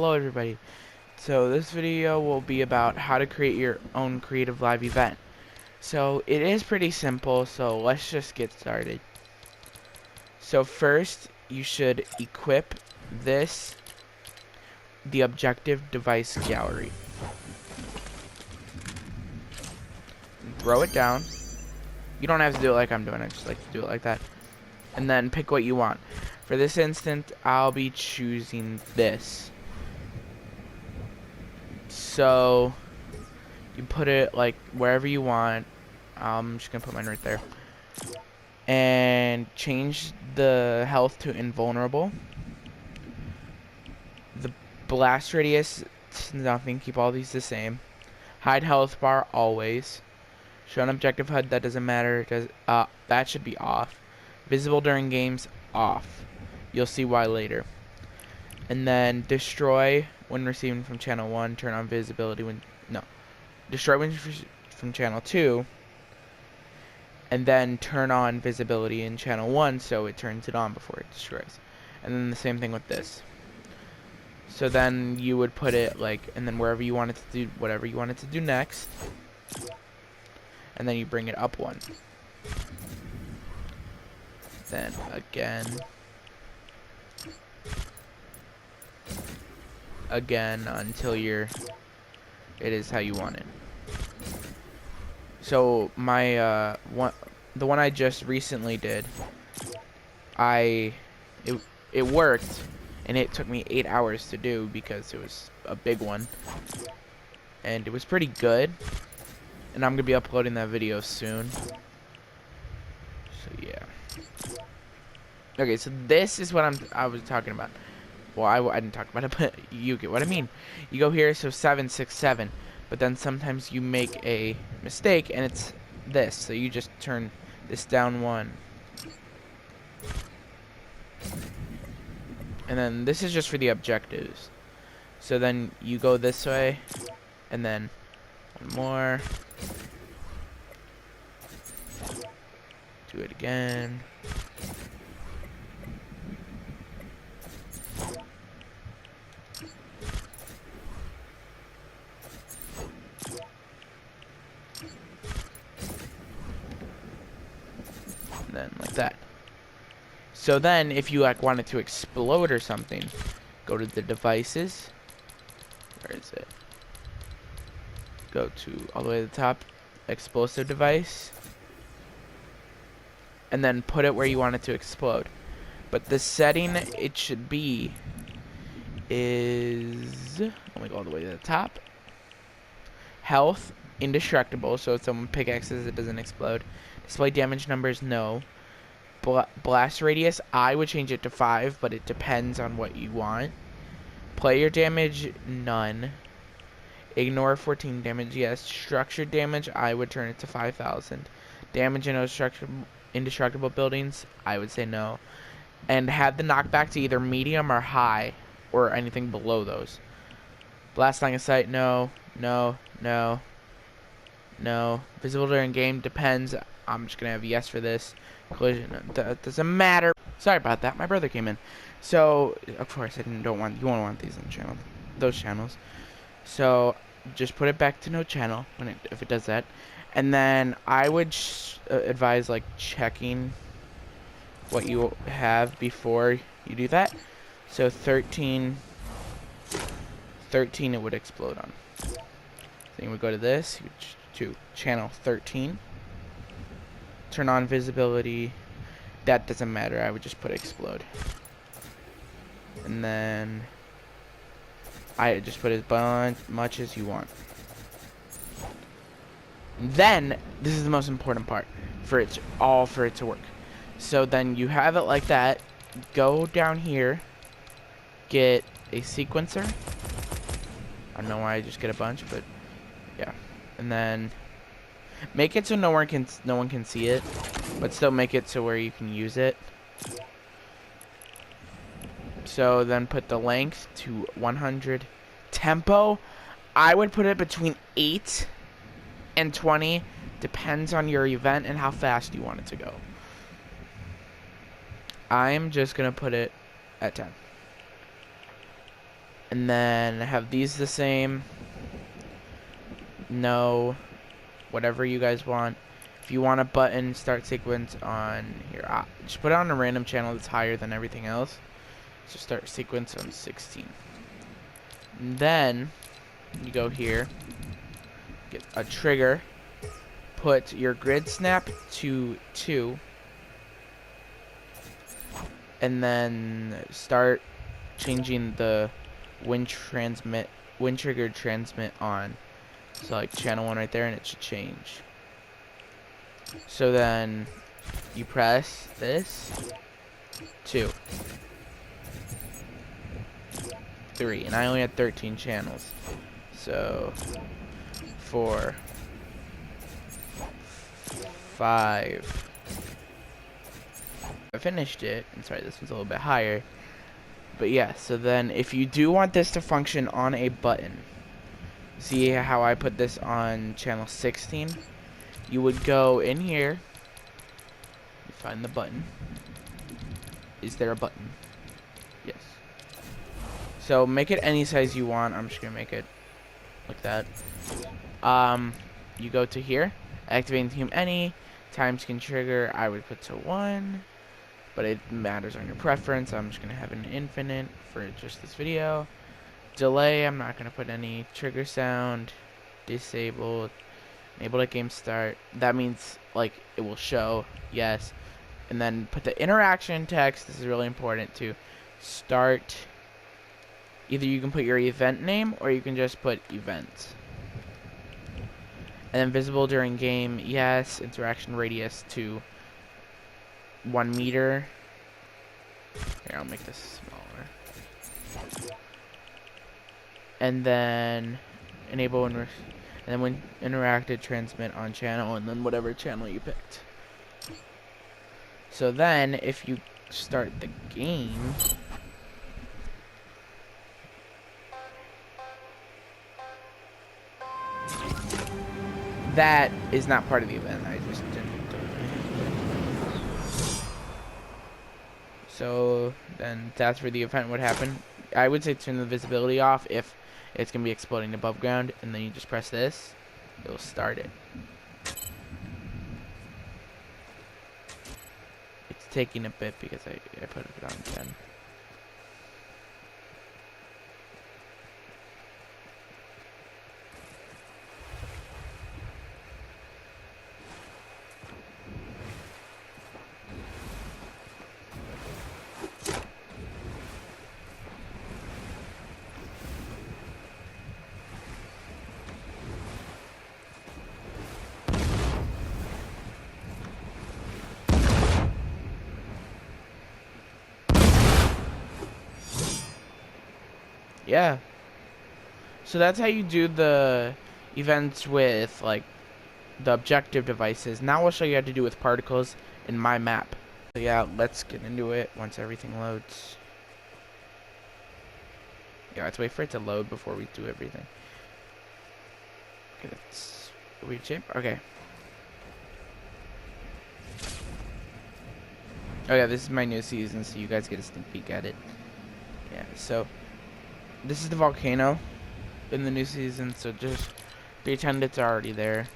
Hello everybody. So this video will be about how to create your own creative live event. So it is pretty simple, so let's just get started. So first you should equip the objective device gallery. And throw it down. You don't have to do it like I'm doing, I just like to do it like that. And then pick what you want. For this instant, I'll be choosing this. So you put it like wherever you want. I'm just gonna put mine right there. And change the health to invulnerable. The blast radius to nothing. Keep all these the same. Hide health bar always. Show an objective HUD, that doesn't matter. That should be off. Visible during games, off. You'll see why later. And then destroy when receiving from channel 1. Turn on visibility when destroy when from channel 2. And then turn on visibility in channel 1 so it turns it on before it destroys. And then the same thing with this. So then you would put it like, and then wherever you want it to do, whatever you want it to do next. And then you bring it up one. Then again until it is how you want it. So my the one I just recently did, it worked, and it took me 8 hours to do because it was a big one, and it was pretty good. And I'm gonna be uploading that video soon. So yeah. Okay, so this is what I was talking about. Well, I didn't talk about it, but you get what I mean. You go here, so 7, 6, 7. But then sometimes you make a mistake, and it's this. So you just turn this down 1. And then this is just for the objectives. So then you go this way, and then one more. Do it again. And then like that. So then if you like wanted to explode or something, go to the devices. Where is it? Go to all the way to the top, explosive device. And then put it where you want it to explode. But the setting it should be is, let me go all the way to the top. Health, indestructible, so if someone pickaxes it doesn't explode. Display damage numbers, no. Blast radius, I would change it to 5, but it depends on what you want. Player damage, none. Ignore 14 damage, yes. Structured damage, I would turn it to 5,000. Damage in indestructible buildings, I would say no. And have the knockback to either medium or high, or anything below those. Blast line of sight, no, no, no, no. Visible during game, depends. I'm just gonna have yes for this. Collision, that doesn't matter. Sorry about that, my brother came in. So, of course, you won't want these on the channel, those channels. So, just put it back to no channel if it does that. And then I would advise like checking what you have before you do that. So 13 it would explode on. Then you would go to this, to channel 13. Turn on visibility. That doesn't matter, I would just put explode. And then I just put as much as you want. Then this is the most important part for it to work. So then you have it like that. Go down here, get a sequencer. I don't know why I just get a bunch, but yeah. And then make it so no one can see it, but still make it so where you can use it. So then put the length to 100. Tempo, I would put it between 8 and 20, depends on your event and how fast you want it to go. I'm just gonna put it at 10. And then have these the same. No, whatever you guys want. If you want a button start sequence on here, just put it on a random channel that's higher than everything else. So start sequence on 16. And then you go here, get a trigger, put your grid snap to 2, and then start changing the when triggered transmit on. So like channel 1 right there, and it should change. So then you press this, 2, 3, and I only had 13 channels. So 4, 5. I finished it. I'm sorry, this one's a little bit higher. But yeah, so then if you do want this to function on a button, see how I put this on channel 16? You would go in here, you find the button. Is there a button? Yes. So make it any size you want. I'm just gonna make it like that. You go to here, activating theme any, times can trigger, I would put to 1, but it matters on your preference. I'm just gonna have an infinite for just this video. Delay, I'm not gonna put any trigger sound. Disabled, enable at game start. That means like it will show, yes. And then put the interaction text. This is really important to start. Either you can put your event name or you can just put events. And then visible during game, yes. Interaction radius to 1 meter. Here, I'll make this smaller. And then enable and then when interacted, transmit on channel, and then whatever channel you picked. So then, if you start the game, that is not part of the event. I just didn't do it. So then that's where the event would happen. I would say turn the visibility off if it's gonna be exploding above ground, and then you just press this, it'll start it. It's taking a bit because I put it on 10. Yeah. So that's how you do the events with like the objective devices. Now I'll show you how to do with particles in my map. So yeah, let's get into it once everything loads. Yeah, let's wait for it to load before we do everything. Okay, that's a weird shape. Okay. Oh yeah, this is my new season, so you guys get a sneak peek at it. Yeah, so this is the volcano in the new season, so just pretend it's already there.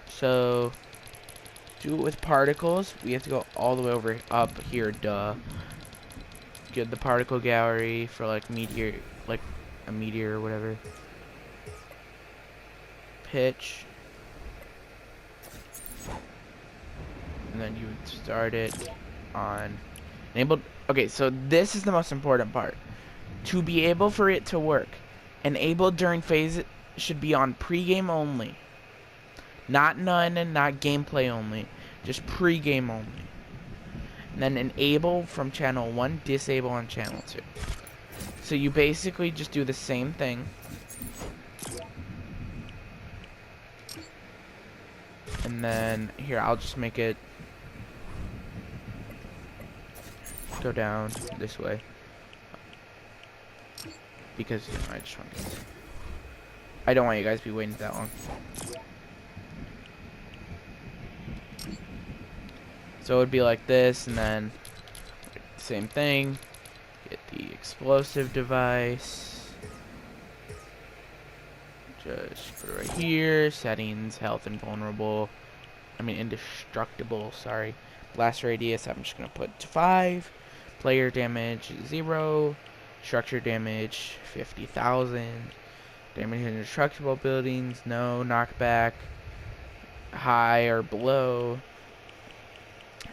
So do it with particles. We have to go all the way over up here, duh. Get the particle gallery for like meteor, like a meteor or whatever. Pitch. And then you would start it on enabled. Okay, so this is the most important part. To be able for it to work, enabled during phase should be on pre-game only. Not none and not gameplay only. Just pre-game only. And then enable from channel 1, disable on channel 2. So you basically just do the same thing. And then here, I'll just make it go down this way. Because, you know, I just want to... I don't want you guys to be waiting that long. So it would be like this, and then same thing. Get the explosive device. Just put it right here. Settings, health and vulnerable. I mean indestructible, sorry. Blast radius, I'm just gonna put to 5. Player damage 0. Structure damage 50,000. Damage in indestructible buildings, no. Knockback, high or below.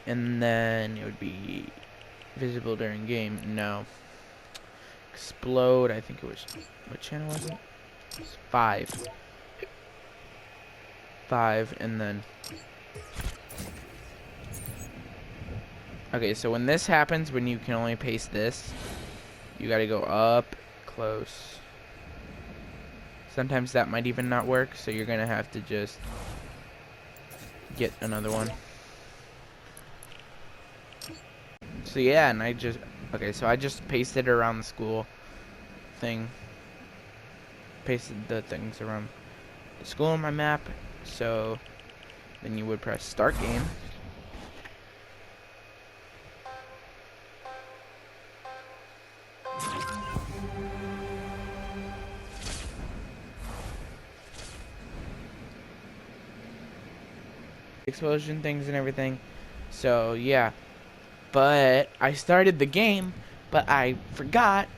And then it would be visible during game, no. Explode, I think it was, what channel was it? 5. 5, and then okay, so when this happens, when you can only paste this, you gotta go up close. Sometimes that might even not work, so you're gonna have to just get another one. So yeah, and I just so I just pasted around the school thing. Pasted the things around the school on my map. So then you would press start game. Explosion things and everything. So yeah, but I started the game, but I forgot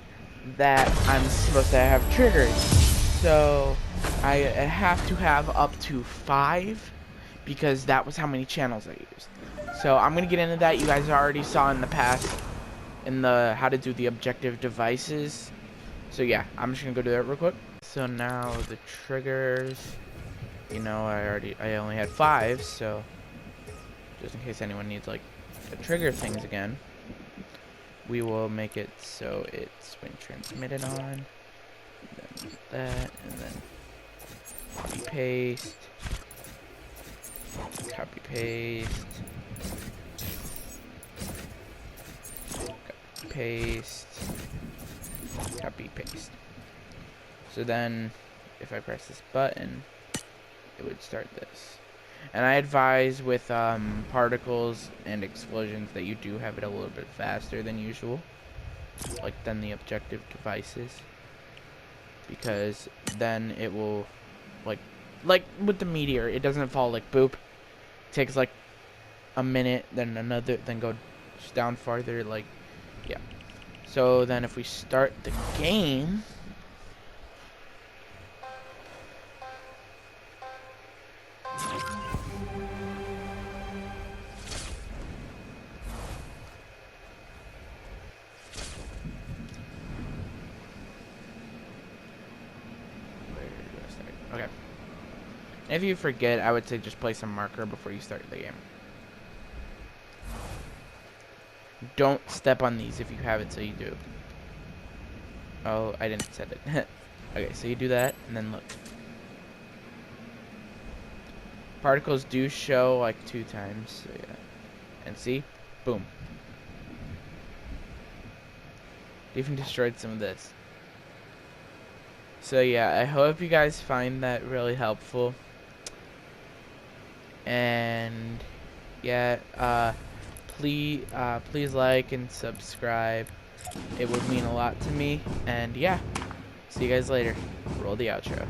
that I'm supposed to have triggers. So I have to have up to 5 because that was how many channels I used. So I'm gonna get into that. You guys already saw in the past in the how to do the objective devices. So yeah, I'm just gonna go do that real quick. So now the triggers, you know, I only had 5, so just in case anyone needs like the trigger things again, we will make it so it's when transmitted on, then that, and then copy paste, copy paste, copy paste, copy paste. So then if I press this button, it would start this. And I advise with particles and explosions that you do have it a little bit faster than usual, like than the objective devices, because then it will like with the meteor, it doesn't fall like boop. It takes like a minute, then another, then go down farther, like yeah. So then if we start the game, okay. If you forget, I would say just place a marker before you start the game. Don't step on these if you have it, so you do. Oh, I didn't set it. Okay, so you do that, and then look. Particles do show like 2 times, so yeah. And see? Boom. Even destroyed some of this. So yeah, I hope you guys find that really helpful. And yeah, please like and subscribe. It would mean a lot to me. And yeah, see you guys later. Roll the outro.